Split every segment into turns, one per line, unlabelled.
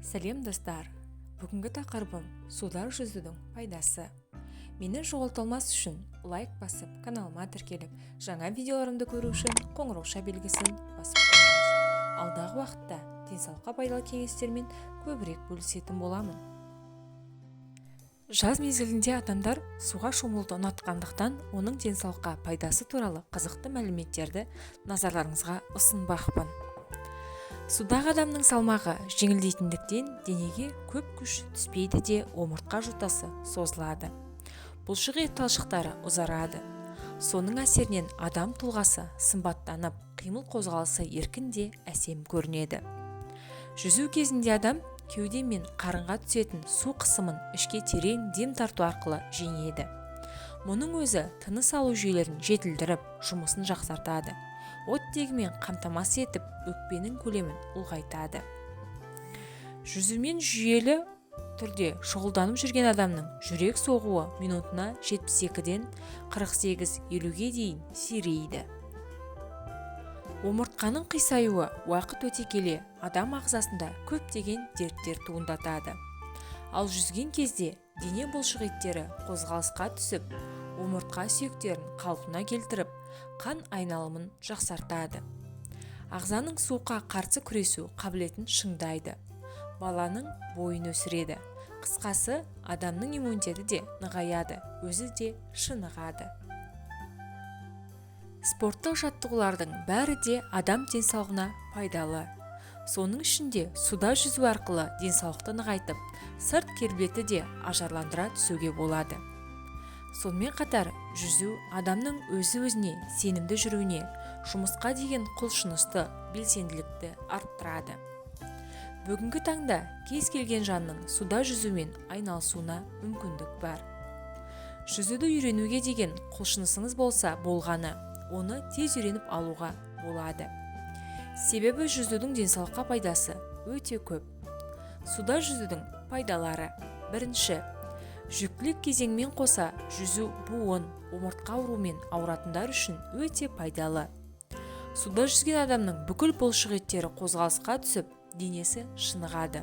Сәлем достар, бүгінгі тақырыбым суда жүзудің пайдасы. Мені жоғалтылмас үшін лайк басып, каналыма тіркеліп, жаңа видеоларымды көру үшін қоңырауша белгісін басып қойыңыз. Алдағы уақытта денсаулыққа пайдалы кеңестермен көбірек бөлісетін боламын. Жаз мезгілінде адамдар суға шомылуды ұнатқандықтан, оның денсаулыққа пайдасы туралы қызықты мәліметтерді назарларыңызға ұсынбақпын. Судағы адамның салмағы жеңілдейтіндіктен денеге көп күш түспейді де омыртқа жотасы созылады. Бұлшық ет талшықтары ұзарады. Соның әсерінен адам тұлғасы сымбаттанып, қимыл қозғалысы еркін де әсем көрінеді. Жүзу кезінде адам кеуде мен қарынға түсетін су қысымын ішке терең дем тарту арқылы жеңеді. Мұның өзі тыныс алу жүйелерін жетілдіріп, жұмысын жақсартады. Оттегімен қамтамасыз етіп, өкпенің көлемін ұлғайтады. Жүзумен жүйелі түрде шұғылданып жүрген адамның жүрек соғуы минутына 72-ден 48-50-ге дейін сирейді. Омыртқаның қисаюы уақыт өте келе адам ағзасында көптеген дерттер туындатады. Ал жүзген кезде дене бұлшық еттері қозғалысқа түсіп, омыртқа сүйектерін қалпына келтіріп, қан айналымын жақсартады. Ағзаның суыққа қарсы күресу қабілетін шыңдайды. Баланың бойын өсіреді. Қысқасы, адамның иммунитеті де нығаяды, өзі де шынығады. Спорттық жаттығулардың бәрі де адам денсаулығына пайдалы. Соның ішінде суда жүзу арқылы денсаулықты нығайтып, сырт келбеті де ажарландыра түсуге болады. Сонымен қатар, жүзу адамның өзі-өзіне сенімді жүруіне, жұмысқа деген құлшынысты, белсенділікті арттырады. Бүгінгі таңда кез келген жанның суда жүзумен айналысуына мүмкіндік бар. Жүзуді үйренуге деген құлшынысыңыз болса болғаны, оны тез үйреніп алуға болады. Себебі жүзудің денсаулыққа пайдасы өте көп. Суда жүзудің пайдалары: бірінші, жүктілік кезеңмен қоса жүзу буын, омыртқа ауруымен ауыратындар үшін өте пайдалы. Суда жүзген адамның бүкіл бұлшық еттері қозғалысқа түсіп, денесі шынығады.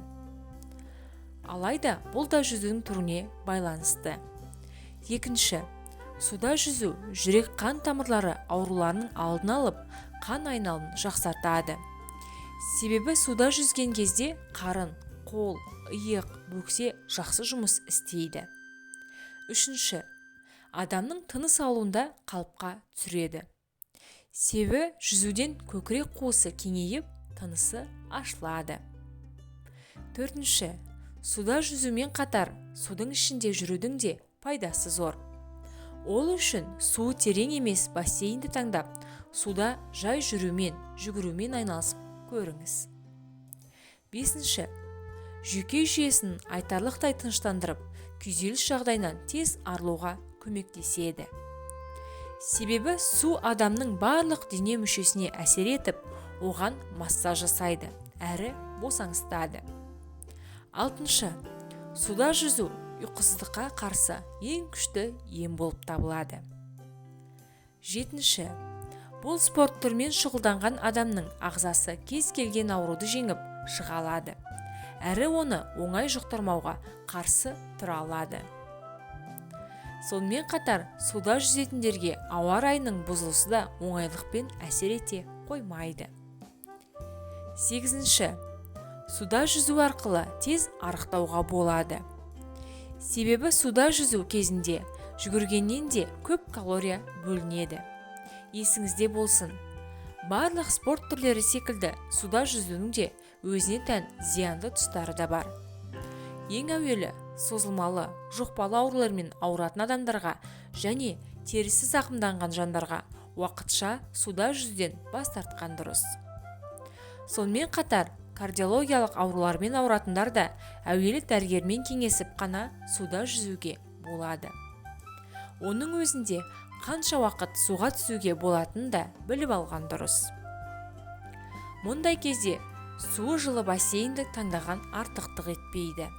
Алайда бұл да жүзудің түріне байланысты. Екінші, суда жүзу жүрек қан тамырлары ауруларының алдын алып, қан айналымын жақсартады. Себебі суда жүзген кезде қарын, қол, иық, бөксе жақсы жұмыс істейді. Үшінші, адамның тыныс алуында қалыпқа түсіреді. Себебі жүзуден көкірек қуысы кеңейіп, тынысы ашылады. Төртінші, суда жүзумен қатар судың ішінде жүрудің де пайдасы зор. Ол үшін суы терең емес бассейнді таңдап, суда жай жүрумен, жүгірумен айналысып көріңіз. Бесінші, жүйке жүйесін айтарлықтай тыныштандырып, күйзеліс жағдайынан тез арылуға көмектеседі. Себебі су адамның барлық дене мүшесіне әсер етіп, оған массаж жасайды, әрі босаңсытады. Алтыншы, суда жүзу ұйқысыздыққа қарсы ең күшті ем болып табылады. Жетінші, бұл спорт түрмен шұғылданған адамның ағзасы кез келген ауруды жеңіп шыға алады, әрі оны оңай жұқтырмауға қарсы тұра алады. Сонымен қатар, суда жүзетіндерге ауа райының бұзылысы да оңайлықпен әсер ете қоймайды. Сегізінші, суда жүзу арқылы тез арықтауға болады. Себебі суда жүзу кезінде жүгіргеннен де көп калория бөлінеді. Есіңізде болсын, барлық спорт түрлері секілді суда жүзудің де өзіне тән зиянды тұстары да бар. Ең әуелі, созылмалы, жұқпалы аурулармен ауыратын адамдарға және терісі зақымданған жандарға уақытша суда жүзуден бас тартқан дұрыс. Сонымен қатар, кардиологиялық аурулармен ауыратындар да әуелі дәрігермен кеңесіп қана суда жүзуге болады. Оның өзінде қанша уақыт суға түсуге болатынын да біліп алған дұрыс. Мұндай кезде суы жылы бассейнді таңдаған артықтық етпейді.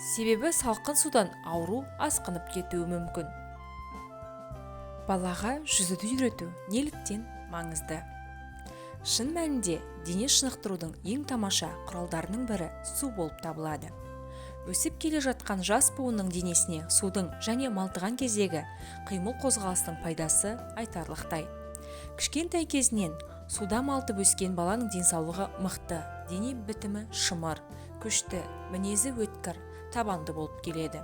Себебі салқын судан ауру асқынып кетуі мүмкін. Балаға жүзуді үйрету неліктен маңызды? Шын мәнінде дене шынықтырудың ең тамаша құралдарының бірі су болып табылады. Өсіп келе жатқан жас буынның денесіне судың және малтыған кездегі қимыл қозғалыстың пайдасы айтарлықтай. Кішкентай кезінен суда малтып өскен баланың денсаулығы мықты, дене бітімі шымыр, күшті, мінезі өткір, табанды болып келеді.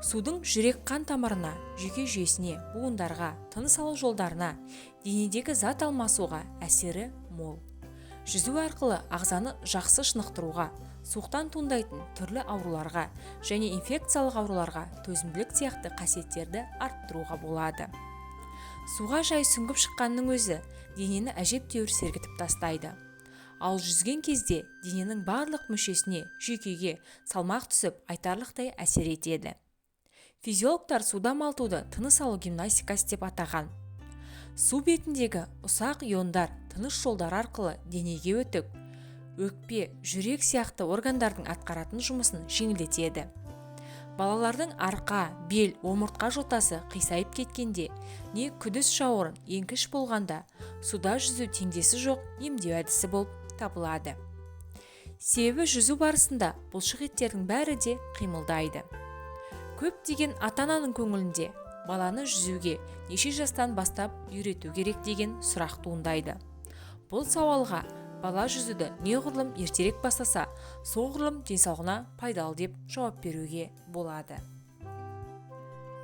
Судың жүрек қан тамырына, жүйке жүйесіне, буындарға, тыныс алу жолдарына, денедегі зат алмасуға әсері мол. Жүзу арқылы ағзаны жақсы шынықтыруға, суықтан туындайтын түрлі ауруларға және инфекциялық ауруларға төзімділік сияқты қасиеттерді арттыруға болады. Суға жай сүңгіп шыққанның өзі денені әжептәуір сергітіп тастайды. Ал жүзген кезде дененің барлық мүшесіне, жүйкеге салмақ түсіп, айтарлықтай әсер етеді. Физиологтар суда малтуды тыныс алу гимнастикасы деп атаған. Су бетіндегі ұсақ иондар тыныс жолдары арқылы денеге өтіп, өкпе, жүрек сияқты органдардың атқаратын жұмысын жеңілдетеді. Балалардың арқа, бел, омыртқа жотасы қисайып кеткенде, не күдіс жауырын, еңкіш болғанда, суда жүзу теңдесі жоқ емдеу әдісі болып табылады. Себебі жүзу барысында бұлшық еттердің бәрі де қимылдайды. Көптеген ата-ананың көңілінде баланы жүзуге неше жастан бастап үйрету керек деген сұрақ туындайды. Бұл сауалға бала жүзуді неғұрлым ертерек бастаса, соғұрлым денсаулығына пайдалы деп жауап беруге болады.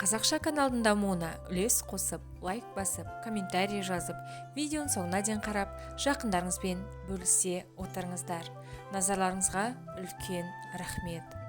Қазақша каналдың дамуына үлес қосып, лайк басып, комментарий жазып, видеоның соңына дейін қарап, жақындарыңызбен бөлісе отырыңыздар. Назарларыңызға үлкен рахмет.